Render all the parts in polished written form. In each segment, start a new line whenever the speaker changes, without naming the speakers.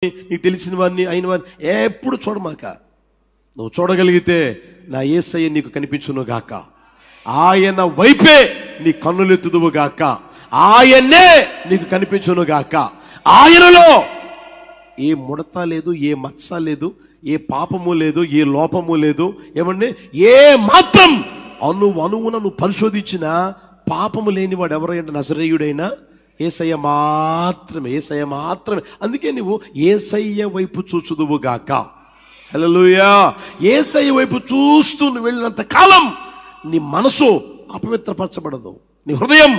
నీకు తెలిసిన వారిని అయిన వారిని ఎప్పుడు చూడమాక. నువ్వు చూడగలిగితే నా యేసయ్య నీకు కనిపించును గాక, ఆయన వైపే నీ కన్నులెత్తుదువు గాక, ఆయన్నే నీకు కనిపించును గాక. ఆయనలో ఏ ముడత లేదు, ఏ మచ్చ లేదు, ఏ పాపము లేదు, ఏ లోపము లేదు. ఏమండి, ఏ మాత్రం అణువున నువ్వు పరిశోధించిన పాపము లేనివాడు ఎవరైనా నజరేయుడైనా యేసయ్య మాత్రమే, యేసయ్య మాత్రమే. అందుకే నువ్వు యేసయ్య వైపు చూచుదువు గాక. హల్లెలూయా. యేసయ్య వైపు చూస్తూ నువ్వు వెళ్ళినంత కాలం నీ మనసు అపవిత్రపరచబడదు, నీ హృదయం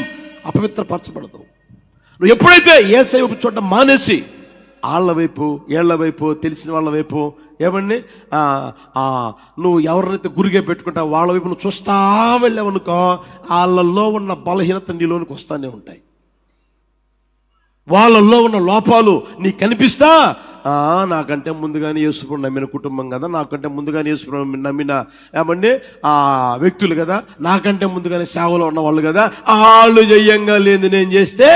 అపవిత్రపరచబడదు. నువ్వు ఎప్పుడైతే యేసయ్య వైపు చూడడం మానేసి వాళ్ళ వైపు, ఏళ్ల వైపు, తెలిసిన వాళ్ళ వైపు, ఏమండి నువ్వు ఎవరినైతే గురిగా పెట్టుకుంటావు వాళ్ళ వైపు నువ్వు చూస్తా వెళ్ళావనుకో, వాళ్ళల్లో ఉన్న బలహీనత నీలోనికి వస్తానే ఉంటాయి. వాళ్ళల్లో ఉన్న లోపాలు నీకు కనిపిస్తా, నాకంటే ముందుగానే యేసుప్రభువుని నమ్మిన కుటుంబం కదా, నాకంటే ముందుగానే యేసుప్రభువుని నమ్మిన ఏమండి వ్యక్తులు కదా, నాకంటే ముందుగానే సేవలో ఉన్న వాళ్ళు కదా, వాళ్ళు చెయ్యంగా లేదు నేను చేస్తే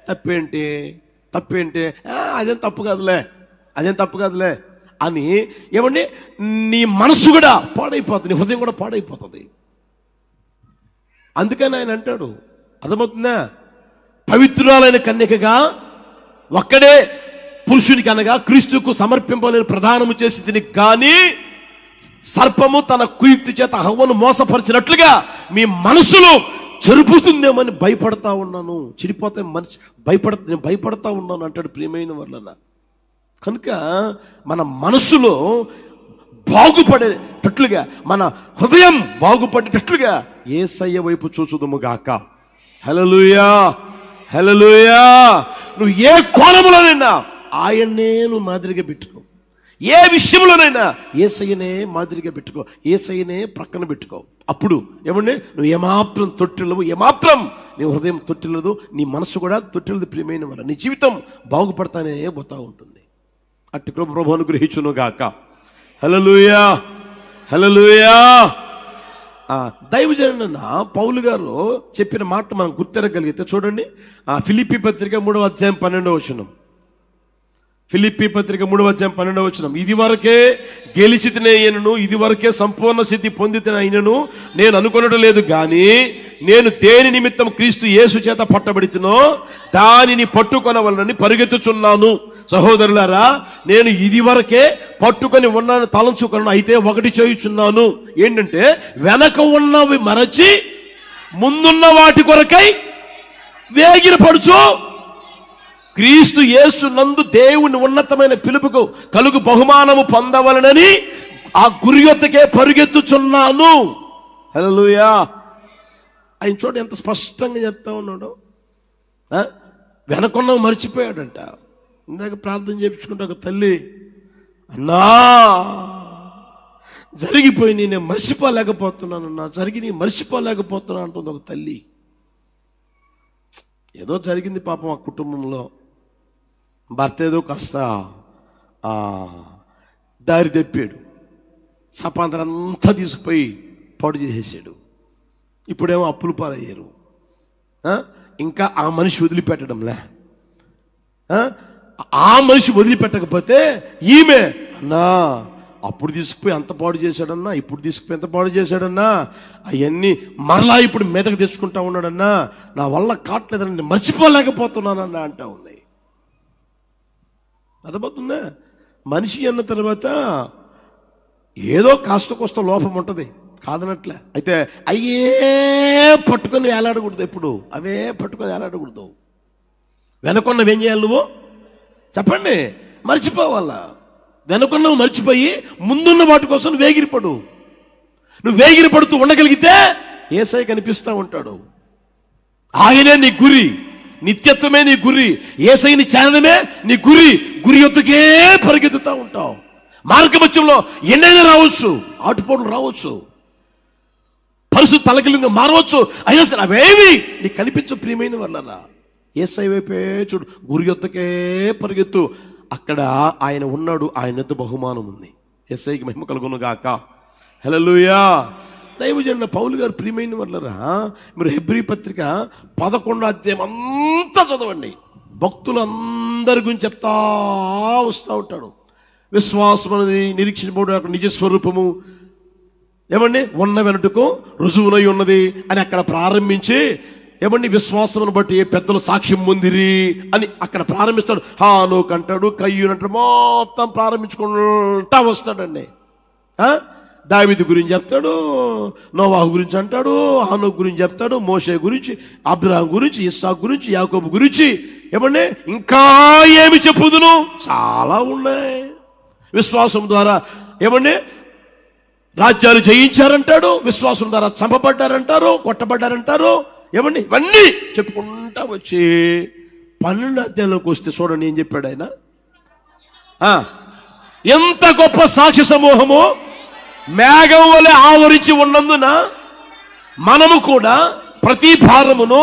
తప్పేంటి, అదేం తప్పు కాదులే అని ఏమండి నీ మనసు కూడా పాడైపోతుంది, నీ హృదయం కూడా పాడైపోతుంది. అందుకని ఆయన అంటాడు, అర్థమవుతుందా, పవిత్రురాలైన కన్యకగా ఒక్కడే పురుషునికి అనగా క్రీస్తుకు సమర్పింపలేని ప్రదానము చేసి దీనికి కానీ సర్పము తన కుయుక్తి చేత హవ్వను మోసపరిచినట్లుగా మీ మనసులో చెరుపుతుందేమని భయపడతా ఉన్నాను, చెడిపోతే మనిషి నేను భయపడతా ఉన్నాను అంటాడు ప్రియమైన వాళ్ళ. కనుక మన మనసులో బాగుపడేటట్లుగా, మన హృదయం బాగుపడేటట్లుగా యేసయ్య వైపు చూచుదుము గాక. హల్లెలూయా, హల్లెలూయా. నువ్వు ఏ కోణంలోనైనా ఆయన్నే నువ్వు మాదిరిగా పెట్టుకో, ఏ విషయంలోనైనా యేసయ్యనే మాదిరిగా పెట్టుకో, యేసయ్యనే ప్రక్కన పెట్టుకో. అప్పుడు ఏమండి నువ్వు ఏమాత్రం తొట్టిల్లవు, ఏమాత్రం నీ హృదయం తొట్టిల్లదు, నీ మనసు కూడా తొట్టిల్లదు ప్రియమైన వల్ల, నీ జీవితం బాగుపడతానే పోతా ఉంటుంది. అట్టి కృప ప్రభువును అనుగ్రహించును గాక. హల్లెలూయా, హల్లెలూయా. దైవజనుడైన పౌలు గారు చెప్పిన మాట మనం గుర్తెరగలిగితే చూడండి, ఫిలిప్పీ పత్రిక 3వ అధ్యాయం 12వ వచనం. ఫిలిప్పీ పత్రిక 3వ అధ్యాయం 12వ వచనం. ఇది వరకే గెలిచితనే అయినను, ఇది వరకే సంపూర్ణ సిద్ధి పొందితేనే అయినను నేను అనుకొనడం లేదు గాని, నేను దేని నిమిత్తం క్రీస్తు యేసు చేత పట్టబడితినో దానిని పట్టుకొనవలనని పరిగెత్తుచున్నాను. సహోదరులారా, నేను ఇది వరకే పట్టుకొని ఉన్నాను తలంచుకొనను, అయితే ఒకటి చేయుచున్నాను. ఏంటంటే, వెనక ఉన్నవి మరచి ముందున్న వాటి కొరకై వేగిరపడుచు క్రీస్తు యేసు నందు దేవుని ఉన్నతమైన పిలుపుకు కలుగు బహుమానము పొందవలనని ఆ గురి యొద్దకే పరిగెత్తుచున్నాను. హల్లెలూయా. ఆయన చూడండి ఎంత స్పష్టంగా చెప్తా ఉన్నాడు. వెనకున్న మర్చిపోయాడంట. ఇందాక ప్రార్థన చేయించుకుంటే ఒక తల్లి, అన్నా జరిగిపోయి నేను మర్చిపోలేకపోతున్నానన్నా, మర్చిపోలేకపోతున్నా అంటుంది ఒక తల్లి. ఏదో జరిగింది పాపం ఆ కుటుంబంలో, భర్త ఏదో కాస్త దారి తెప్పాడు, సపాంతరంతా తీసుకుపోయి పాడు చేసేసాడు. ఇప్పుడేమో అప్పులు పాలయ్యారు. ఇంకా ఆ మనిషి వదిలిపెట్టడంలే. ఆ మనిషి వదిలిపెట్టకపోతే ఈమె, అన్నా అప్పుడు తీసుకుపోయి అంత పాడు చేశాడన్నా, ఇప్పుడు తీసుకుపోయి ఎంత పాడు చేశాడన్నా, అవన్నీ మరలా ఇప్పుడు మీదకు తెచ్చుకుంటా ఉన్నాడన్నా, నా వల్ల కావట్లేదన్నా, మర్చిపోలేకపోతున్నానన్నా అంటా ఉంది. అర్థమవుతుందా? మనిషి అన్న తర్వాత ఏదో కాస్త కోస్త లోపం ఉంటుంది, కాదనట్లే. అయితే అయ్యే పట్టుకొని వేలాడకూడదు, ఎప్పుడు అవే పట్టుకొని వేలాడకూడదు. వెనకున్నవి ఏం చేయాలి నువ్వు చెప్పండి? మర్చిపోవాలా. వెనుకున్నవు మర్చిపోయి ముందున్న వాటి కోసం వేగిరిపడు. నువ్వు వేగిరిపడుతూ ఉండగలిగితే యేసయ్య కనిపిస్తూ ఉంటాడు. ఆయనే నీ గురి, నిత్యత్వమే నీ గురి, యేసయ్యని చేరడమే నీ గురి. గురి యొద్దకే పరిగెత్తుతూ ఉంటావు. మార్గమధ్యంలో ఎన్నైనా రావచ్చు, ఆటుపోట్లు రావచ్చు, పరిస్థితి తలకిలింగా మారవచ్చు, అయినా సరే అవేవి నీకు కనిపించు ప్రియమైన వాళ్ళ. యేసయ్య వైపే చూడు, గురి యొద్దకే పరిగెత్తు. అక్కడ ఆయన ఉన్నాడు, ఆయన యొద్ద బహుమానం ఉంది. యేసయ్యకి మహిమ కలుగును గాక. హల్లెలూయా. దైవజనుడు పౌలు గారు ప్రియమైన వాళ్ళరా, మీరు హెబ్రీ పత్రిక 11వ అధ్యాయం అంతా చదవండి. భక్తులందరి గురించి చెప్తా వస్తూ ఉంటాడు. విశ్వాసం అనేది నిరీక్షించబడు అక్కడ నిజ స్వరూపము ఏమండి ఉన్న వెనుటకు రుజువునై ఉన్నది అని అక్కడ ప్రారంభించి ఏమండి విశ్వాసమును బట్టి పెద్దలు సాక్ష్యం పొందిరి అని అక్కడ ప్రారంభిస్తాడు. హానోకు అంటాడు, కయ్యూను అంటాడు, మొత్తం ప్రారంభించుకుంటా వస్తాడండి. దావీదు గురించి చెప్తాడు, నోవాహు గురించి అంటాడు, హానోకు గురించి చెప్తాడు, మోషే గురించి, అబ్రహాం గురించి, ఇస్సాకు గురించి, యాకోబు గురించి. ఏమండి ఇంకా ఏమి చెప్పుదును, చాలా ఉన్నాయి. విశ్వాసం ద్వారా ఏమండి రాజ్యాలు జయించారంటాడు, విశ్వాసం ద్వారా చంపబడ్డారంటారు, కొట్టబడ్డారంటారు. ఏమండి ఇవన్నీ చెప్పుకుంటా వచ్చి 12వ అధ్యాయంలోకి వస్తే చూడండి ఏం చెప్పాడు ఆయన. ఎంత గొప్ప సాక్షి సమూహము మేఘం వలె ఆవరించి ఉన్నందున మనము కూడా ప్రతి భారమును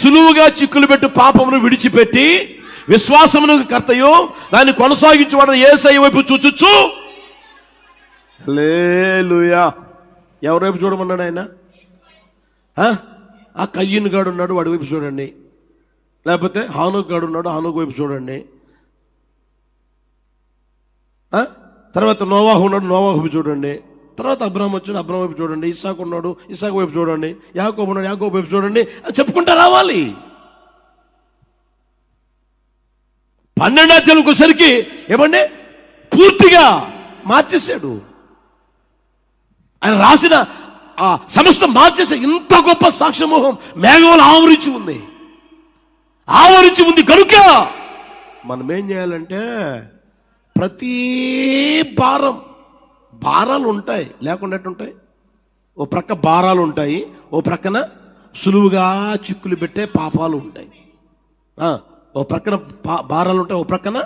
సులువుగా చిక్కులు పెట్టు పాపమును విడిచిపెట్టి విశ్వాసమును కర్తయు దాన్ని కొనసాగించువాడు యేసయ్య వైపు చూచుచు. హల్లెలూయా. ఎవరి వైపు చూడమన్నాడు ఆయన? ఆ కయ్యూను గాడు ఉన్నాడు, వాడి వైపు చూడండి. లేకపోతే హానోకు గాడు ఉన్నాడు, హానోకు వైపు చూడండి. తర్వాత నోవాహు ఉన్నాడు, నోవాహు వైపు చూడండి. తర్వాత అబ్రహాం వచ్చాడు, అబ్రహాం వైపు చూడండి. ఇస్సాకు ఉన్నాడు, ఇస్సాకు వైపు చూడండి. యాకోబు ఉన్నాడు, యాకోబు వైపు చూడండి అని చెప్పుకుంటా రావాలి. 12వ అధ్యాయంకి వచ్చేసరికి ఏమండి పూర్తిగా మార్చేశాడు. ఆయన రాసిన ఆ సమస్త మార్చేసే. ఇంత గొప్ప సాక్ష్యమోహం మేఘంలో ఆవరించి ఉంది కనుక మనం ఏం చేయాలంటే ప్రతి భారాలు ఉంటాయి, లేకుండా ఎట్టుంటాయి? ఓ ప్రక్క భారాలు ఉంటాయి, ఓ ప్రక్కన సులువుగా చిక్కులు పెట్టే పాపాలు ఉంటాయి. ఓ ప్రక్కన భారాలు ఉంటాయి, ఓ ప్రక్కన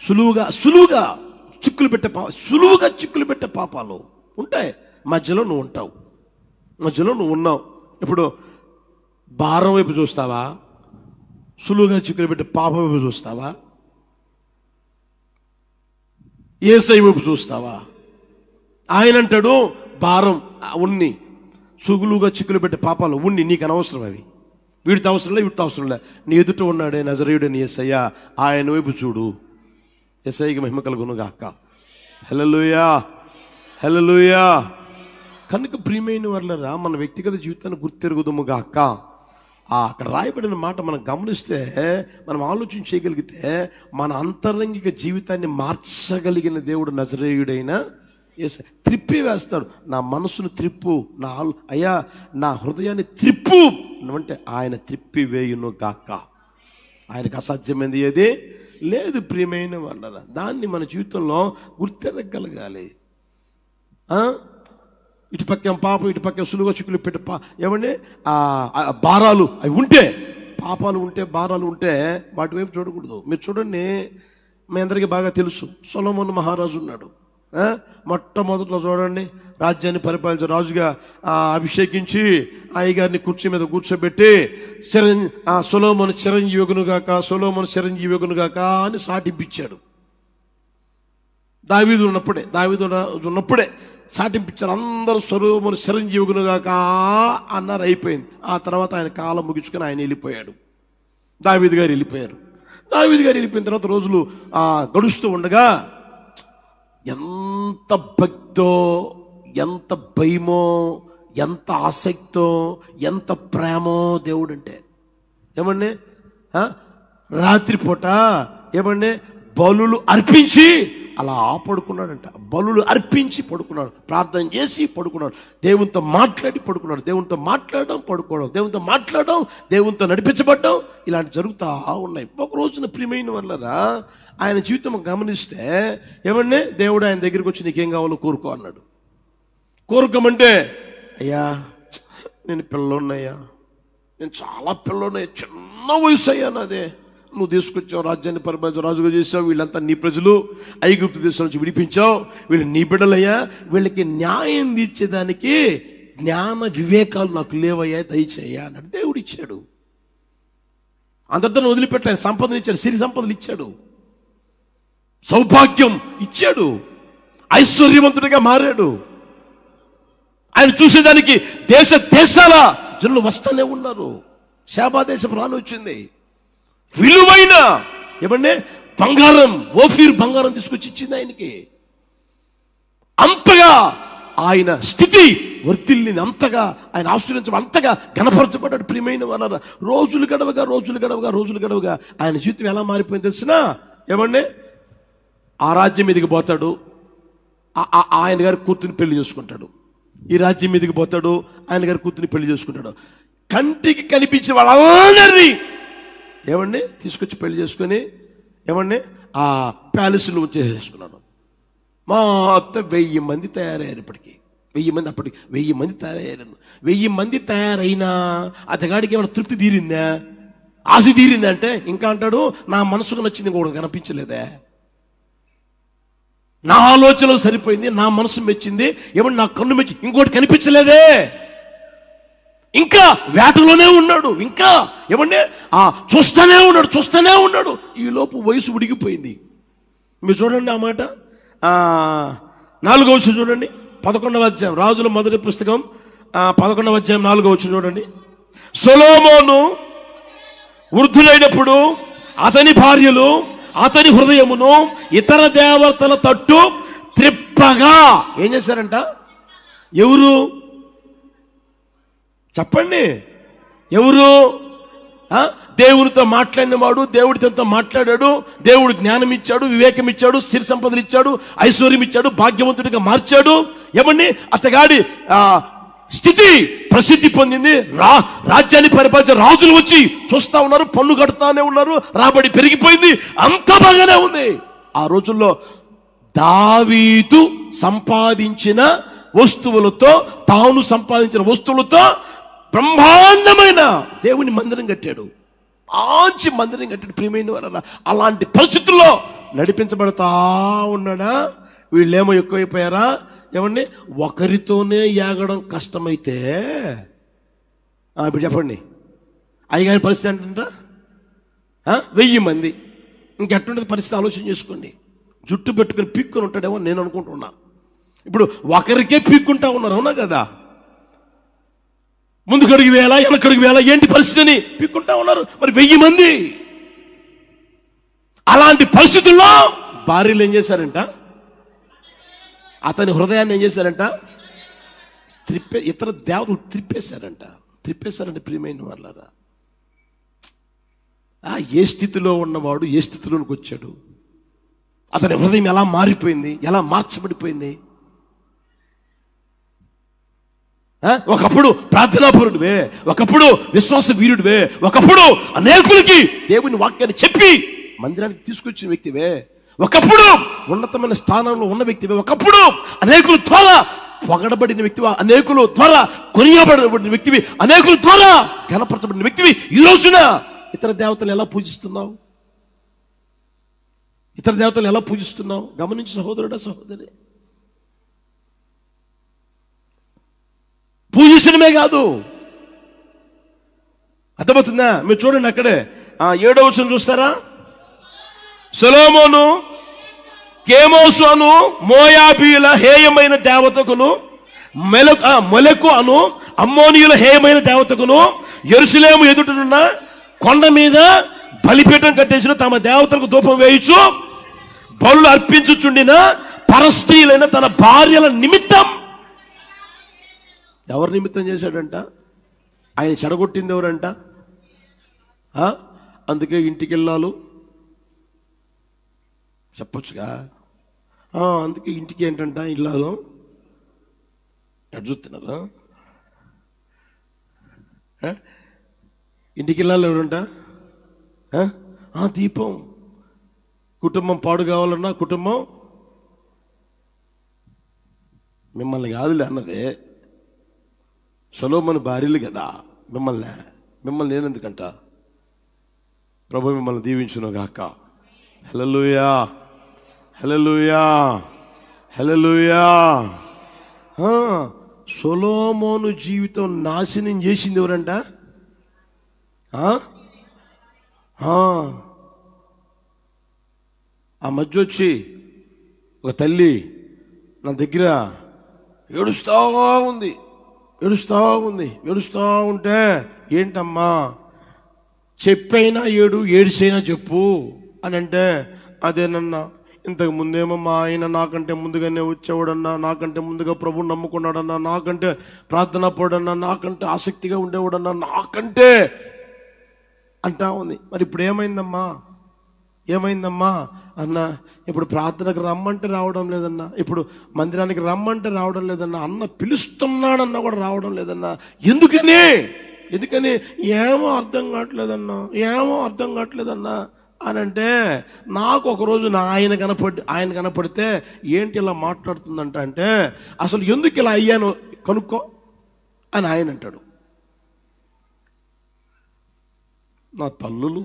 సులువుగా చిక్కులు పెట్టే పాపాలు ఉంటాయి. మధ్యలో నువ్వు ఉంటావు, మధ్యలో నువ్వు ఉన్నావు. ఇప్పుడు భారం వైపు చూస్తావా, సులువుగా చిక్కులు పెట్టే పాపం వైపు చూస్తావా, యేసయ్య వైపు చూస్తావా? ఆయన అంటాడు భారం ఉన్ని, సులువుగా చిక్కులు పెట్టే పాపాలు ఉన్ని, నీకు అనవసరం అవి. వీడితో అవసరం లేదు, వీటితో అవసరం లేదు. నీ ఎదుట ఉన్నాడే నజరేయుడని యేసయ్య, ఆయన వైపు చూడు. యేసయ్యకి మహిమ కలుగును గాక. హల్లెలూయా, హల్లెలూయా. కనుక ప్రియమైన వాళ్ళరా మన వ్యక్తిగత జీవితాన్ని గుర్తెరుగుదుము గాక. అక్కడ రాయబడిన మాట మనం గమనిస్తే, మనం ఆలోచన చేయగలిగితే మన అంతరంగిక జీవితాన్ని మార్చగలిగిన దేవుడు నజరేయుడైన యేసయ్య. త్రిప్పి వేస్తాడు. నా మనసును త్రిప్పు, అయ్యా నా హృదయాన్ని త్రిప్పు అంటే ఆయన త్రిప్పి వేయును గాక. ఆయనకు అసాధ్యమైంది ఏది లేదు. ప్రియమైన వాళ్ళరా దాన్ని మన జీవితంలో గుర్తెరగలగాలి. ఇటుపక్క పాపం, ఇటుపక్క సులువుగా చిక్కులు పెట్టే ఏమండి భారాలు అవి ఉంటే, పాపాలు ఉంటే, భారాలు ఉంటే వాటి వైపు చూడకూడదు. మీరు చూడండి, మీ అందరికీ బాగా తెలుసు సొలొమోను మహారాజు ఉన్నాడు. మొట్టమొదటిలో చూడండి, రాజ్యాన్ని పరిపాలించే రాజుగా అభిషేకించి అయ్యగారిని కుర్చీ మీద కూర్చోబెట్టి సొలొమోను చిరంజీవిగును గాక అని సాటింపించాడు. దావీదు ఉన్నప్పుడే సాటింపించారు. అందరూ సొలొమోను చిరంజీవిగును గాక అన్నారు, అయిపోయింది. ఆ తర్వాత ఆయన కాలం ముగించుకొని ఆయన వెళ్ళిపోయాడు. దావీదు గారు వెళ్ళిపోయారు. దావీదు గారు వెళ్ళిపోయిన తర్వాత రోజులు గడుస్తూ ఉండగా ఎంత భక్తో, ఎంత భయమో, ఎంత ఆసక్తో, ఎంత ప్రేమో దేవుడు అంటే. ఏమండి రాత్రిపూట ఏమండి బలులు అర్పించి అలా పడుకున్నాడంట. బలులు అర్పించి పడుకున్నాడు, ప్రార్థన చేసి పడుకున్నాడు, దేవునితో మాట్లాడి పడుకున్నాడు. దేవునితో మాట్లాడడం, పడుకోవడం, దేవునితో మాట్లాడడం, దేవునితో నడిపించబడ్డం, ఇలాంటి జరుగుతూ ఉన్నాయి. ఒక రోజున ప్రియమైన వాళ్ళరా ఆయన జీవితం గమనిస్తే ఏమండి దేవుడు ఆయన దగ్గరికి వచ్చి నీకేం కావాలో కోరుకో అన్నాడు. కోరుకోమంటే, అయ్యా నేను పిల్లలున్నాయ్యా, నేను చాలా పిల్లలున్నాయి, చిన్న వయసు అయ్యా నాదే, నువ్వు తీసుకొచ్చావు, రాజ్యాన్ని పరిపాలించావు, రాజుగా చేసావు, వీళ్ళంతా నీ ప్రజలు, ఐగుప్తు దేశం నుంచి విడిపించావు, వీళ్ళు నీ బిడ్డలయ్యా, వీళ్ళకి న్యాయం తీర్చేదానికి జ్ఞాన వివేకాలు నాకు లేవయ్యా, దయచేయ్యా అన్నాడు. దేవుడు ఇచ్చాడు. అందరితో వదిలిపెట్టలేదు, సంపదలు ఇచ్చాడు, సిరి సంపదలు ఇచ్చాడు, సౌభాగ్యం ఇచ్చాడు, ఐశ్వర్యవంతుడిగా మారాడు. ఆయన చూసేదానికి దేశాల జనులు వస్తూనే ఉన్నారు. శాబా దేశం రాని వచ్చింది, విలువైన ఏమంటే బంగారం, ఓఫీర్ బంగారం తీసుకొచ్చి ఇచ్చింది ఆయనకి. అంతగా ఆయన స్థితి వర్తిల్లింది, అంతగా ఆయన ఆశ్రయించడం, అంతగా ఘనపరచబడ్డాడు. ప్రియమైన వాళ్ళ రోజులు గడవగా ఆయన జీవితం ఎలా మారిపోయింది తెలిసినా? ఏమండి, ఆ రాజ్యం మీదకి పోతాడు, ఆయన గారి కూతుర్ని పెళ్లి చేసుకుంటాడు. ఈ రాజ్యం మీదకి పోతాడు, ఆయన గారి కూతుర్ని పెళ్లి చేసుకుంటాడు. కంటికి కనిపించే వాళ్ళందరినీ ఏమండి తీసుకొచ్చి పెళ్లి చేసుకొని ఏమండి ఆ ప్యాలెస్లో చేసుకున్నాడు. మొత్తం 1000 మంది తయారయ్యారు. ఇప్పటికి 1000 మంది, అప్పటికి 1000 మంది తయారయ్యారు. 1000 మంది తయారైనా అతగాడికి ఏమైనా తృప్తి తీరిందా, ఆశ తీరిందా అంటే ఇంకా అంటాడు, నా మనసుకు నచ్చింది ఇంకోటి కనిపించలేదే, నా ఆలోచనలు సరిపోయింది, నా మనసు మెచ్చింది, ఏమన్నా నా కన్ను మెచ్చి ఇంకోటి కనిపించలేదే. ఇంకా వేటలోనే ఉన్నాడు, ఇంకా ఏమంటే చూస్తూనే ఉన్నాడు. ఈ లోపు వయసు ఉడిగిపోయింది. మీరు చూడండి ఆ మాట, 4వ వచనం చూడండి, 11వ అధ్యాయం, రాజుల మొదటి పుస్తకం 11వ అధ్యాయం 4వ వచనం చూడండి. సొలొమోను వృద్ధులైనప్పుడు అతని భార్యలు అతని హృదయమును ఇతర దేవతల తట్టు త్రిప్పగా ఏం చేశారంట? ఎవరు చెప్పండి? ఎవరు? దేవునితో మాట్లాడిన వాడు, దేవుడితో మాట్లాడాడు, దేవుడు జ్ఞానం ఇచ్చాడు, వివేకం ఇచ్చాడు, సిరి సంపదలు ఇచ్చాడు, ఐశ్వర్యం ఇచ్చాడు, భాగ్యవంతుడిగా మార్చాడు. ఏమండి అతగాడి స్థితి ప్రసిద్ధి పొందింది. రాజ్యాన్ని పరిపాలించే రాజులు వచ్చి చూస్తా ఉన్నారు, పన్ను కడుతానే ఉన్నారు, రాబడి పెరిగిపోయింది, అంత బాగానే ఉంది. ఆ రోజుల్లో దావీదు సంపాదించిన వస్తువులతో, తాను సంపాదించిన వస్తువులతో బ్రహ్మాండమైన దేవుని మందిరం కట్టాడు, మంచి మందిరం కట్టాడు. ప్రియమైన వారన్నా, అలాంటి పరిస్థితుల్లో నడిపించబడతా ఉన్నాడా? వీళ్ళేమో ఎక్కువైపోయారా? ఏమండి ఒకరితోనే ఏగడం కష్టమైతే ఇప్పుడు చెప్పండి, అయ్యగారి పరిస్థితి ఏంటంట? 1000 మంది, ఇంకెట్టుండదు పరిస్థితి ఆలోచన చేసుకోండి. జుట్టు పెట్టుకుని పీక్కొని ఉంటాడేమో నేను అనుకుంటున్నా. ఇప్పుడు ఒకరికే పీక్కుంటా ఉన్నారు, అవునా కదా? ముందుకడుగు వేళ వెనకడుగు వేళ ఏంటి పరిస్థితిని పీక్కుంటా ఉన్నారు. మరి 1000 మంది. అలాంటి పరిస్థితుల్లో భార్యలు ఏం చేశారంట? అతని హృదయాన్ని ఏం చేశారంట? ఇతర దేవతలు త్రిప్పేశారంట. ప్రియమైన వాళ్ళారా, ఏ స్థితిలో ఉన్నవాడు ఏ స్థితిలోనికి వచ్చాడు? అతని హృదయం ఎలా మారిపోయింది, ఎలా మార్చబడిపోయింది? ఒకప్పుడు ప్రార్థనాపరుడివే, ఒకప్పుడు విశ్వాస వీరుడివే, ఒకప్పుడు అనేకులకి దేవుని వాక్యాన్ని చెప్పి మందిరానికి తీసుకొచ్చిన వ్యక్తివే, ఒకప్పుడు ఉన్నతమైన స్థానంలో ఉన్న వ్యక్తివే, ఒకప్పుడు అనేకుల ద్వారా పొగడబడిన వ్యక్తివా, అనేకుల ద్వారా కొనియాబడబడిన వ్యక్తివి, అనేకుల ద్వారా ఘనపరచబడిన వ్యక్తివి. ఈ రోజున ఇతర దేవతలు ఎలా పూజిస్తున్నావు? గమనించి సహోదరుడా, సహోదరి, పూజించడమే కాదు, అర్థమవుతుందా? మీరు చూడండి అక్కడే 7వ వచనం చూస్తారా? సొలొమోను కేమోసు అను మోయాబీయుల హేయమైన దేవతకును, మొలెకు అను అమ్మోనీయుల హేయమైన దేవతకును యెరూషలేము ఎదుటనున్న కొండ మీద బలిపీఠం కట్టేసిన తమ దేవతలకు ధూపం వేయించు బలులు అర్పించుచుండిన పరస్త్రీలైన తన భార్యల నిమిత్తం. ఎవరి నిమిత్తం చేశాడంట? ఆయన చెడగొట్టింది ఎవరంట? అందుకే ఇంటికి వెళ్ళాలు చెప్పొచ్చుగా. అందుకే ఇంటికి ఏంటంట ఇల్లాలు చూస్తున్నారు. ఇంటికి వెళ్ళాలి ఎవరంట? దీపం. కుటుంబం పాడు కావాలన్నా కుటుంబం మిమ్మల్ని కాదులే అన్నదే. సొలొమోను భార్యలు కదా మిమ్మల్ని నేనెందుకంట? ప్రభు మిమ్మల్ని దీవించును గాక. హల్లెలూయా, హల్లెలూయా, హల్లెలూయా. సొలొమోను జీవితం నాశనం చేసింది ఎవరంట? ఆ మధ్య వచ్చి ఒక తల్లి నా దగ్గర ఏడుస్తూ ఉంటే, ఏంటమ్మా చెప్పైనా ఏడిసైనా చెప్పు అని అంటే, అదేనన్నా ఇంతకు ముందేమో మా ఆయన నాకంటే ముందుగానే వచ్చేవాడన్నా, నాకంటే ముందుగా ప్రభుని నమ్ముకున్నాడన్నా, నాకంటే ప్రార్థనా పడన్నా, నాకంటే ఆసక్తిగా ఉండేవాడన్నా, నాకంటే అంటా ఉంది. మరి ఇప్పుడు ఏమైందమ్మా అన్న, ఇప్పుడు ప్రార్థనకు రమ్మంటే రావడం లేదన్నా, ఇప్పుడు మందిరానికి రమ్మంటే రావడం లేదన్నా, అన్న పిలుస్తున్నాడన్నా కూడా రావడం లేదన్నా. ఎందుకని ఏమో అర్థం కావట్లేదన్నా అని అంటే, నాకు ఒకరోజు ఆయన కనపడితే ఏంటి ఇలా మాట్లాడుతుందంట అంటే, అసలు ఎందుకు ఇలా అయ్యాను కనుక్కో అని ఆయన అంటాడు. నా తల్లులు,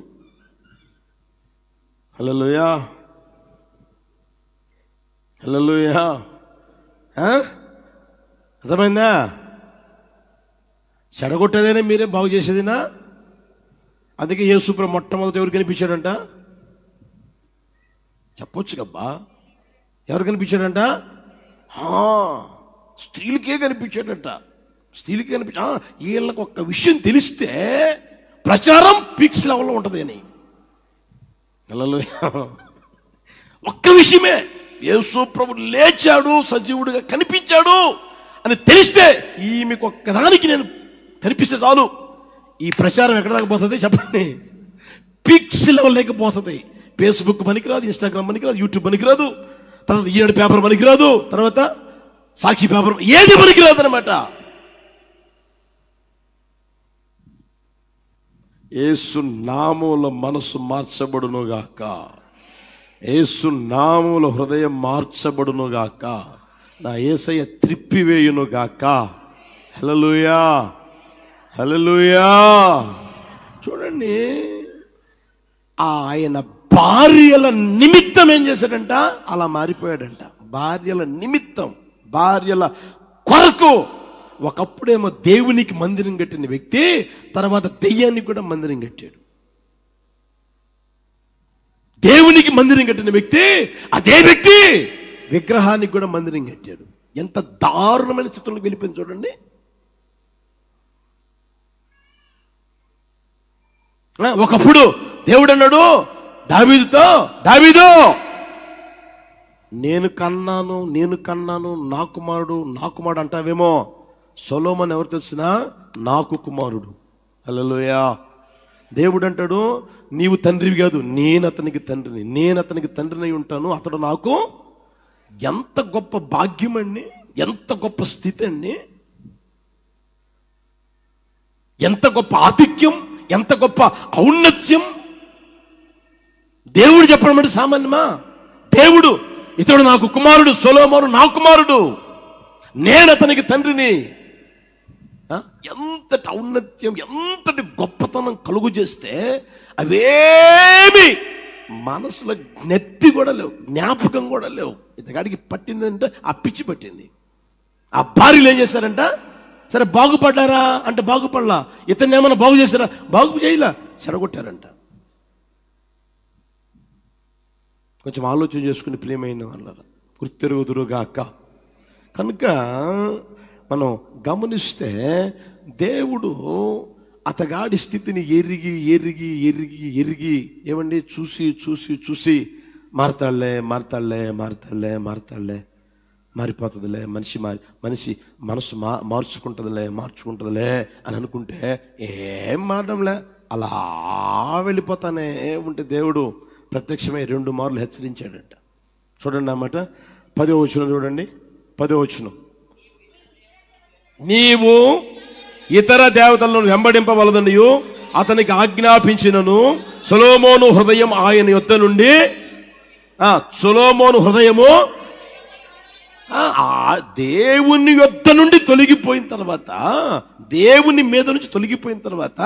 హల్లెలూయా హల్లెలూయా, అర్థమైందా? చెడగొట్టేదేనే మీరే బాగు చేసేదినా? అందుకే యేసుప్రభు మొట్టమొదటి ఎవరు కనిపించాడంట? చెప్పొచ్చు కబ్బా, ఎవరు కనిపించాడంట? స్త్రీలకే కనిపించాడంట. వీళ్ళకి ఒక్క విషయం తెలిస్తే ప్రచారం పీక్స్ లెవెల్లో ఉంటుంది అని. ఒక్క విషయమే, యేసుప్రభు లేచాడు, సజీవుడిగా కనిపించాడు అని తెలిస్తే, ఈమెకు ఒక్కదానికి నేను కనిపిస్తే చాలు, ఈ ప్రచారం ఎక్కడ దాకా పోతుంది చెప్పండి? పీక్స్ లెవెల్ లేకపోతుంది. ఫేస్బుక్ పనికిరాదు, ఇన్స్టాగ్రామ్ పనికిరాదు, యూట్యూబ్ పనికిరాదు, తర్వాత ఈనాడు పేపర్ పనికిరాదు, తర్వాత సాక్షి పేపర్, ఏది పనికిరాదు అనమాట. యేసు నామములో మనసు మార్చబడునుగాక, యేసు నామములో హృదయం మార్చబడునుగాక, నా యేసయ్య త్రిప్పివేయునుగాక. హల్లెలూయా హల్లెలూయా. చూడండి, ఆయన భార్యల నిమిత్తం ఏం చేశాడంట? అలా మారిపోయాడంట. భార్యల నిమిత్తం, భార్యల కొరకు. ఒకప్పుడేమో దేవునికి మందిరం కట్టిన వ్యక్తి తర్వాత దెయ్యానికి కూడా మందిరం కట్టాడు. దేవునికి మందిరం కట్టిన వ్యక్తి, అదే వ్యక్తి విగ్రహానికి కూడా మందిరం కట్టాడు. ఎంత దారుణమైన చిత్రంలో వెళ్ళిపోయింది చూడండి. ఒకప్పుడు దేవుడు అన్నాడు దావీదుతో, దావీదు నేను కన్నాను నా కుమారుడు అంటావేమో. సొలొమోను ఎవరు తెలిసినా నాకు కుమారుడు. హల్లెలూయా. దేవుడు అంటాడు, నీవు తండ్రివి కాదు, నేను అతనికి తండ్రిని ఉంటాను, అతడు నాకు. ఎంత గొప్ప భాగ్యం అండి, ఎంత గొప్ప స్థితి అండి, ఎంత గొప్ప ఆధిక్యం, ఎంత గొప్ప ఔన్నత్యం. దేవుడు చెప్పడం అంటే సామాన్యమా? దేవుడు, ఇతడు నాకు కుమారుడు, సొలొమోను నా కుమారుడు, నేను అతనికి తండ్రిని. ఎంతటి ఔన్నత్యం, ఎంతటి గొప్పతనం కలుగు చేస్తే అవేమి మనసులో జ్ఞప్తి కూడా లేవు, జ్ఞాపకం కూడా లేవు. ఇతగాడికి పట్టిందంటే ఆ పిచ్చి పట్టింది. ఆ భార్యలు ఏం చేశారంట? సరే బాగుపడ్డారా అంటే బాగుపడలా. ఇతన్ని ఏమన్నా బాగు చేశారా? బాగు చేయలా, చెడగొట్టారంట. కొంచెం ఆలోచన చేసుకుని ప్రియమైన వాళ్ళ గుర్తెరుగుదురుగాక. కనుక మనం గమనిస్తే దేవుడు అతగాడి స్థితిని ఎరిగి ఏమండి చూసి మారతాడులే మారిపోతుందిలే, మనిషి మనసు మార్చుకుంటుందిలే అని అనుకుంటే ఏం మారడంలే, అలా వెళ్ళిపోతానే ఉంటే దేవుడు ప్రత్యక్షమై 2 మార్లు హెచ్చరించాడంట. చూడండి అన్నమాట. 10వ వచనం చూడండి. 10వ వచనం, నీవు ఇతర దేవతలను వెంబడింపవలదనియు అతనికి ఆజ్ఞాపించినను సొలొమోను హృదయం ఆయన యొద్ద నుండి, సొలొమోను హృదయము దేవుని యొద్ద నుండి తొలగిపోయిన తర్వాత, దేవుని మీద నుంచి తొలగిపోయిన తర్వాత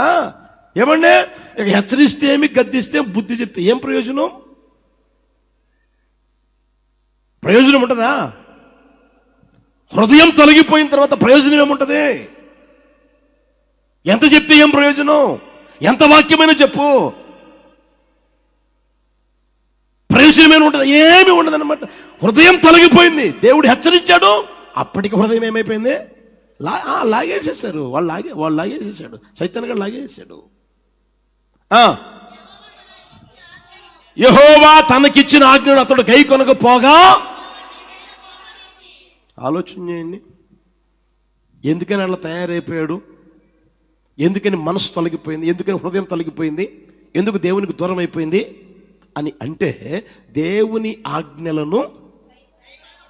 ఏమంటే ఇక హెచ్చరిస్తే ఏమి, గద్దిస్తే బుద్ధి చెప్తే ఏం ప్రయోజనం? ప్రయోజనం ఉంటుందా? హృదయం తొలగిపోయిన తర్వాత ప్రయోజనం ఏముంటది? ఎంత చెప్తే ఏం ప్రయోజనం? ఎంత వాక్యమైనా చెప్పు, ప్రయోజనమైన ఉంటుంది? ఏమి ఉండదు అనమాట. హృదయం తొలగిపోయింది. దేవుడు హెచ్చరించాడు, అప్పటికి హృదయం ఏమైపోయింది? లాగేసేసారు వాళ్ళు లాగేసేసాడు. సైతాన్ గారు లాగేసాడు. యెహోవా తనకిచ్చిన ఆజ్ఞను అతడు గైకొనకపోగా. ఆలోచన చేయండి, ఎందుకని అట్లా తయారైపోయాడు? ఎందుకని మనసు తొలగిపోయింది? ఎందుకని హృదయం తొలగిపోయింది? ఎందుకు దేవునికి దూరం అయిపోయింది అని అంటే, దేవుని ఆజ్ఞలను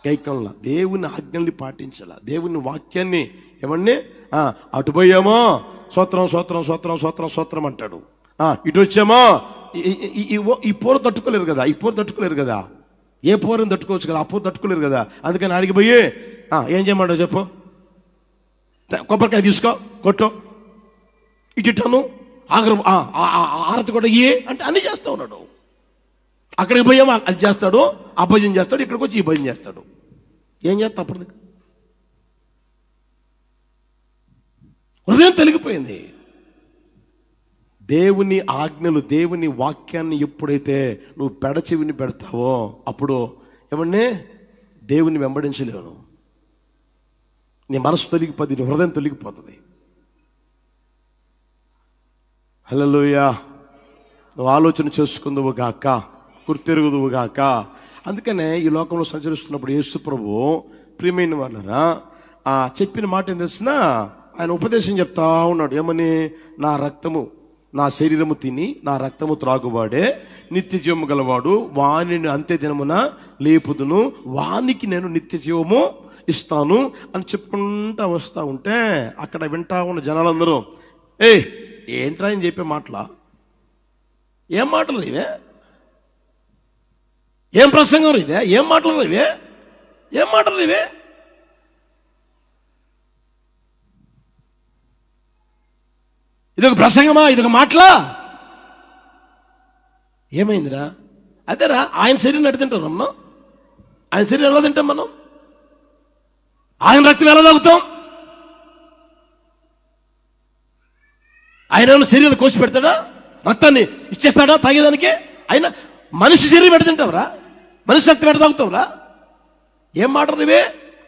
గైకొనలా, దేవుని ఆజ్ఞల్ని పాటించాల, దేవుని వాక్యాన్ని ఏమన్నా అటు పోయామో స్తోత్రం స్తోత్రం స్తోత్రం స్తోత్రం స్తోత్రం అంటాడు, ఇటు వచ్చామో ఈ పోరు తట్టుకోలేరు కదా, ఈ పోరు తట్టుకోలేరు కదా, ఏ పోరుని తట్టుకోవచ్చు కదా, ఆ పోరు తట్టుకోలేరు కదా. అందుకని అడిగిపోయి ఏం చేయమంటావు చెప్పు, కొబ్బరికాయ తీసుకో కొట్టు, ఇటును ఆగరు ఆరతి కూడా ఇయ్యే అంటే అన్ని చేస్తా ఉన్నాడు. అక్కడికి పోయామో అది చేస్తాడు, ఆ భజన చేస్తాడు, ఇక్కడికి వచ్చి ఈ భజన చేస్తాడు. ఏం చేస్తా? అప్పుడు హృదయం తొలగిపోయింది. దేవుని ఆజ్ఞలు, దేవుని వాక్యాన్ని ఎప్పుడైతే నువ్వు పెడచెవిని పెడతావో అప్పుడు ఏమన్నా దేవుని వెంబడించలేవు. నీ మనసు తొలగిపోతుంది, నీ హృదయం తొలగిపోతుంది. హల్లెలూయా. నువ్వు ఆలోచన చేసుకుందువు గాక, గుర్తెరుగుదువు గాక. అందుకనే ఈ లోకంలో సంచరిస్తున్నప్పుడు యేసు ప్రభువు ప్రియమైన వాళ్ళరా చెప్పిన మాట ఏం తెలిసినా, ఆయన ఉపదేశం చెప్తా ఉన్నాడు. ఏమని? నా రక్తము, నా శరీరము తిని నా రక్తము త్రాగువాడే నిత్య జీవము గలవాడు, వానిని అంత్య దినమున లేపుదును, వానికి నేను నిత్య జీవము ఇస్తాను అని చెప్పుకుంటా వస్తూ ఉంటే అక్కడ వింటా ఉన్న జనాలందరూ ఏంట్రా అని చెప్పే మాటలా? ఏం మాటలు ఇవే? ఏం ప్రసంగం ఇదే? ఏం మాటలు ఇవే? ఏం మాటలు ఇవే? ఇదొక ప్రసంగమా? ఇదొక మాటలా? ఏమైందిరా? అదేరా, ఆయన శరీరం ఎట్లా తింటాం మనం? ఆయన శరీరం ఎలా తింటాం మనం? ఆయన రక్తం ఎలా తాగుతాం? ఆయన ఏమైనా శరీరాన్ని కోసి పెడతాడా? రక్తాన్ని ఇచ్చేస్తాడా తాగేదానికి? ఆయన మనిషి శరీరం ఎట్లా తింటావురా? మనిషి రక్తం ఎట్లా తాగుతావురా? ఏం మాటలు ఇవే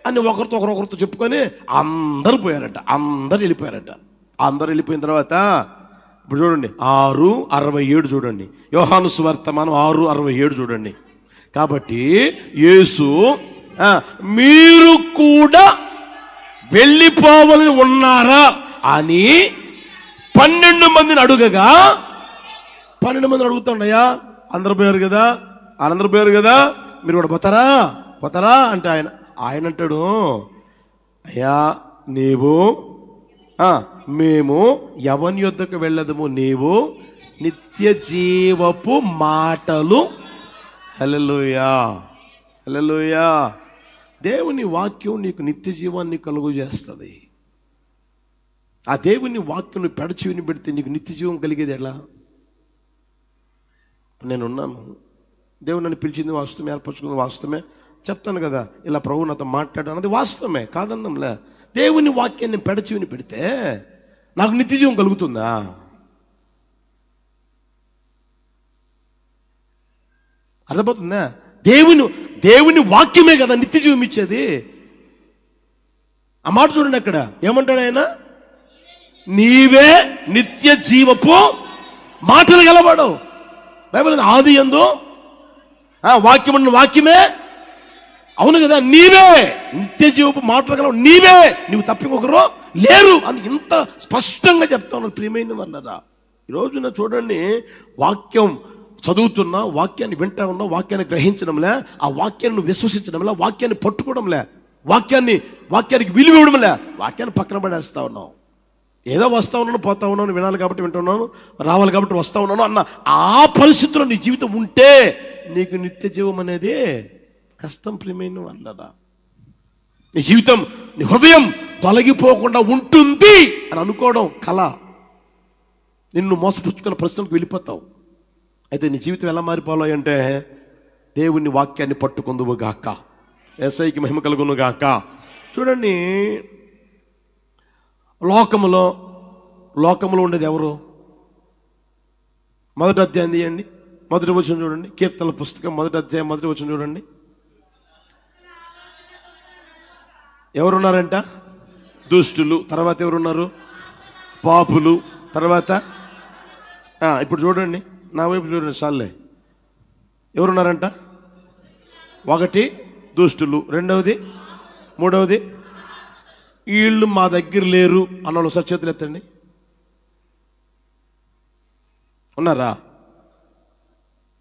అని ఒకరితో చెప్పుకొని అందరూ పోయారట, అందరు వెళ్ళిపోయారట. అందరు వెళ్ళిపోయిన తర్వాత ఇప్పుడు చూడండి 6:67 చూడండి, యోహాను సువార్తమానం 6:67 చూడండి. కాబట్టి యేసు మీరు కూడా వెళ్ళిపోవాలని ఉన్నారా అని 12 మందిని అడుగగా, 12 మందిని అడుగుతాడయ్యా, అందరు పోయారు కదా, వాళ్ళందరూ పోయారు కదా, మీరు కూడా పోతారా అంటే ఆయన అంటాడు, అయ్యా మేము ఎవని యొద్దకు వెళ్ళదము, నీవు నిత్య జీవపు మాటలు. హల్లెలూయా, హల్లెలూయా. దేవుని వాక్యం నీకు నిత్య జీవాన్ని కలుగు చేస్తుంది. ఆ దేవుని వాక్యం నువ్వు పెడచి విని పెడితే నీకు నిత్య జీవం కలిగేది ఎలా? నేనున్నాను, దేవుడు నన్ను పిలిచింది వాస్తవమే, ఏర్పరచుకుంది వాస్తవమే, చెప్తాను కదా ఇలా ప్రభు నాతో మాట్లాడాను అన్నది వాస్తవమే, కాదన్నంలే. దేవుని వాక్యాన్ని పెడచి విని పెడితే నాకు నిత్య జీవం కలుగుతుందా? అర్థమవుతుందా? దేవుని వాక్యమే కదా నిత్య జీవం ఇచ్చేది. ఆ మాట చూడండి, అక్కడ ఏమంటాడు ఆయన? నీవే నిత్య జీవపు మాటలు గలవాడు. బైబిల్ ఆది యందు వాక్యమే, అవును కదా, నీవే నిత్య జీవపు మాటలు గలవాడు, నీవే, నువ్వు తప్పికొకరు లేరు అని ఇంత స్పష్టంగా చెప్తా ఉన్నారు. ప్రియమైన వాళ్ళరా, ఈరోజున చూడండి, వాక్యం చదువుతున్నా, వాక్యాన్ని వింటా ఉన్నా, వాక్యాన్ని గ్రహించడంలే, ఆ వాక్యాన్ని విశ్వసించడంలే, వాక్యాన్ని పట్టుకోవడంలే, వాక్యానికి విలువ ఇవ్వడంలే, వాక్యాన్ని పక్కన పడేస్తా ఉన్నాం. ఏదో వస్తా ఉన్నాను, పోతా ఉన్నాను, వినాలి కాబట్టి వింటున్నాను, రావాలి కాబట్టి వస్తా ఉన్నాను అన్న ఆ పరిస్థితుల్లో నీ జీవితం ఉంటే నీకు నిత్య జీవం అనేది కష్టం. ప్రియమైన వాళ్ళరా, నీ జీవితం, నీ హృదయం తొలగిపోకుండా ఉంటుంది అని అనుకోవడం కళ. నిన్ను మోసపుచ్చుకున్న ప్రశ్నలకు వెళ్ళిపోతావు. అయితే నీ జీవితం ఎలా మారిపోవాలి అంటే, దేవుని వాక్యాన్ని పట్టుకుందువు గాక, యేసయ్యకి మహిమ కలుగును గాక. చూడండి, లోకములో ఉండేది ఎవరు? మొదటి అధ్యాయం తీయండి, మొదటి వచనం చూడండి. కీర్తనల పుస్తకం 1వ అధ్యాయం 1వ వచనం చూడండి. ఎవరున్నారంట? దుష్టులు. తర్వాత ఎవరున్నారు? పాపులు. తర్వాత ఇప్పుడు చూడండి, నా వైపు చూడండి చాలే. ఎవరున్నారంట? ఒకటి దుష్టులు, రెండవది, మూడవది వీళ్ళు మా దగ్గర లేరు అన్నోళ్ళు ఒకసారి చేతులు ఎత్తండి. ఉన్నారా?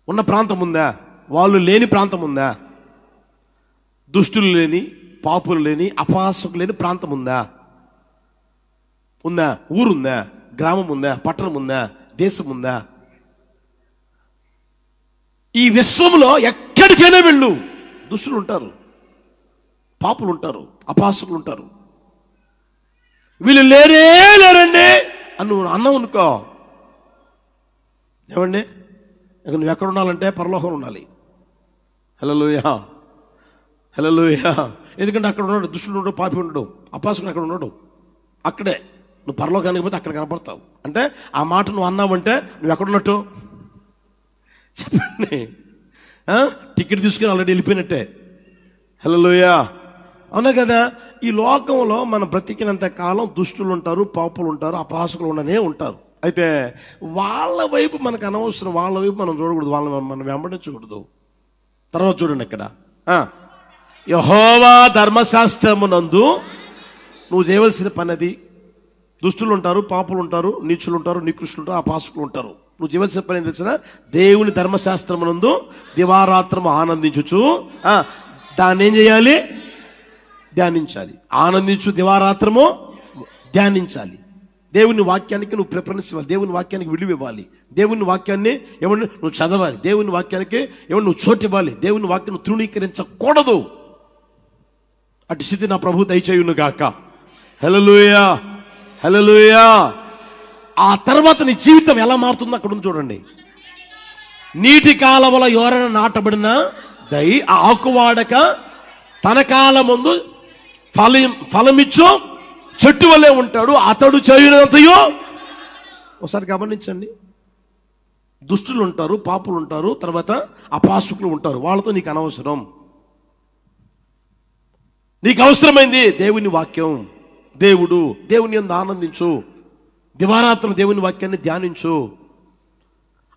ఉన్న ప్రాంతం ఉందా? వాళ్ళు లేని ప్రాంతం ఉందా? దుష్టులు లేని, పాపులు లేని, అపహాసకులు లేని ప్రాంతం ఉందా? ఉందా? ఊరుందా? గ్రామం ఉందా? పట్టణం ఉందా? దేశం ఉందా? ఈ విశ్వంలో ఎక్కడికైనా వెళ్ళు, దుష్టులు ఉంటారు, పాపులు ఉంటారు, అపహాసకులు ఉంటారు. వీళ్ళు లేరండి అని నువ్వు అన్నావు అనుకో, ఏమండి నువ్వు ఎక్కడ ఉండాలంటే పరలోకంలో ఉండాలి. హల్లెలూయా, హల్లెలూయా. ఎందుకంటే అక్కడ ఉన్నాడు దుష్టుడు, ఉండడు, పాపి ఉండడు, అపహాసకుడు అక్కడ ఉన్నాడు. అక్కడే నువ్వు పరలోకానికి పోతే అక్కడ కనపడతావు. అంటే ఆ మాట నువ్వు అన్నావంటే నువ్వు ఎక్కడున్నట్టు చెప్పండి. టికెట్ తీసుకుని ఆల్రెడీ వెళ్ళిపోయినట్టే. హల్లెలూయా, అవునా కదా? ఈ లోకంలో మనం బ్రతికినంత కాలం దుష్టులు ఉంటారు, పాపులు ఉంటారు, అపహాసకులు ఉండనే ఉంటారు. అయితే వాళ్ళ వైపు మనకు అనవసరం, వాళ్ళ వైపు మనం చూడకూడదు, వాళ్ళని మనం వెంబడించకూడదు. తర్వాత చూడండి ఇక్కడ, యెహోవా ధర్మశాస్త్రమునందు నువ్వు చేయవలసిన పని అది. దుష్టులు ఉంటారు, పాపులు ఉంటారు, నీచులు ఉంటారు, నికృష్టులు ఉంటారు, అపహాసకులు ఉంటారు. నువ్వు చేయవలసిన పని ఏం తెలిసిన? దేవుని ధర్మశాస్త్రమునందు దివారాత్రము ఆనందించుచు దాన్ని ఏం చేయాలి? ధ్యానించాలి. ఆనందించు, దివారాత్రము ధ్యానించాలి. దేవుని వాక్యానికి నువ్వు ప్రిఫరెన్స్ ఇవ్వాలి, దేవుని వాక్యానికి విలువ ఇవ్వాలి, దేవుని వాక్యాన్ని ఏమన్నా నువ్వు చదవాలి, దేవుని వాక్యానికి ఏమన్నా నువ్వు చోటు ఇవ్వాలి, దేవుని వాక్యం నువ్వు తృణీకరించకూడదు. అటు స్థితి నా ప్రభు దయచేయును గాక. హల్లెలూయా, హల్లెలూయా. ఆ తర్వాత నీ జీవితం ఎలా మారుతుందో అక్కడ ఉంది చూడండి. నీటి కాలవల ఎవరైనా నాటబడిన దై ఆకువాడక తన కాలం ముందు ఫలమిచ్చు చెట్టు వల్లే ఉంటాడు, అతడు చేయునంతయో. ఒకసారి గమనించండి, దుష్టులు ఉంటారు, పాపులు ఉంటారు, తర్వాత అపహాసకులు ఉంటారు. వాళ్ళతో నీకు అనవసరం. నీకు అవసరమైంది దేవుని వాక్యం, దేవుని యందు ఆనందించు, దివారాత్రం దేవుని వాక్యాన్ని ధ్యానించు.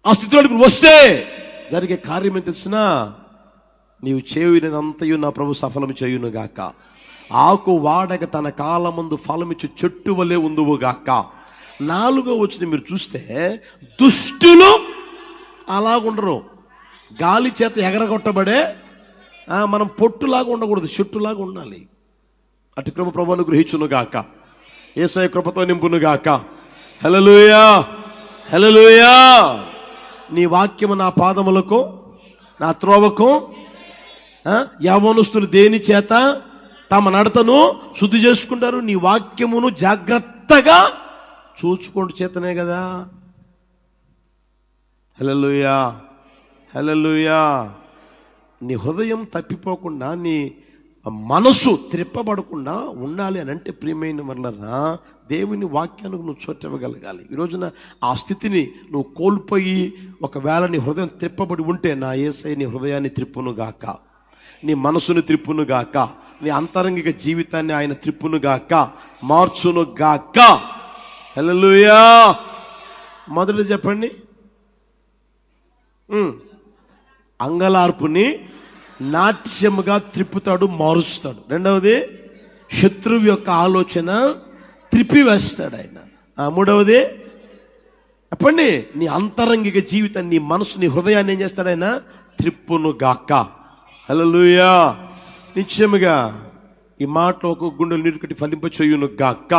ఆ స్థితిలోకి వస్తే జరిగే కార్యం ఏం తెలిసినా, నీవు చేయునంతయు నా ప్రభు సఫలం చేయును గాక. ఆకు వాడక తన కాలమందు ఫలమిచ్చు చెట్టు వలె ఉందువు గాక. 4వ వచనం మీరు చూస్తే, దుష్టులు అలాగుండరు, గాలి చేత ఎగరగొట్టబడే మనం పొట్టులాగా ఉండకూడదు, చెట్టులాగా ఉండాలి. అటు కృప ప్రభువును గ్రహించును గాక. యేసయ్య కృపతో నింపును గాక. హల్లెలూయా, హల్లెలూయా. నీ వాక్యము నా పాదములకు, నా త్రోవకు. యవ్వనస్తులు దేని చేత తమ నడతను శుద్ధి చేసుకుంటారు? నీ వాక్యమును జాగ్రత్తగా చూచుకోండి చేతనే కదా. హల్లెలూయా, హల్లెలూయా. నీ హృదయం తప్పిపోకుండా, నీ మనసు త్రిప్పబడకుండా ఉండాలి అని అంటే, ప్రియమైన వాళ్ళరా, దేవుని వాక్యానికి నువ్వు చోటివ్వగలగాలి. ఈ రోజున ఆ స్థితిని నువ్వు కోల్పోయి ఒకవేళ నీ హృదయం త్రిప్పబడి ఉంటే, నా యేసయ్య నీ హృదయాన్ని త్రిప్పును గాక, నీ మనసును త్రిప్పును గాక, నీ అంతరంగిక జీవితాన్ని ఆయన త్రిప్పును గాక, మార్చును గాక. హల్లెలూయా. మొదటి చెప్పండి, అంగలార్పుని నాట్యముగా త్రిప్పుతాడు, మారుస్తాడు. రెండవది, శత్రువు యొక్క ఆలోచన త్రిప్పివేస్తాడు ఆయన. మూడవది చెప్పండి, నీ అంతరంగిక జీవితాన్ని, నీ మనసు, నీ హృదయాన్ని ఏం చేస్తాడు ఆయన? త్రిప్పును గాక. హల్లెలూయా. నిశ్చయముగా ఈ మాటలో ఒక గుండెలు నీరు కట్టి ఫలింప చేయును గాక.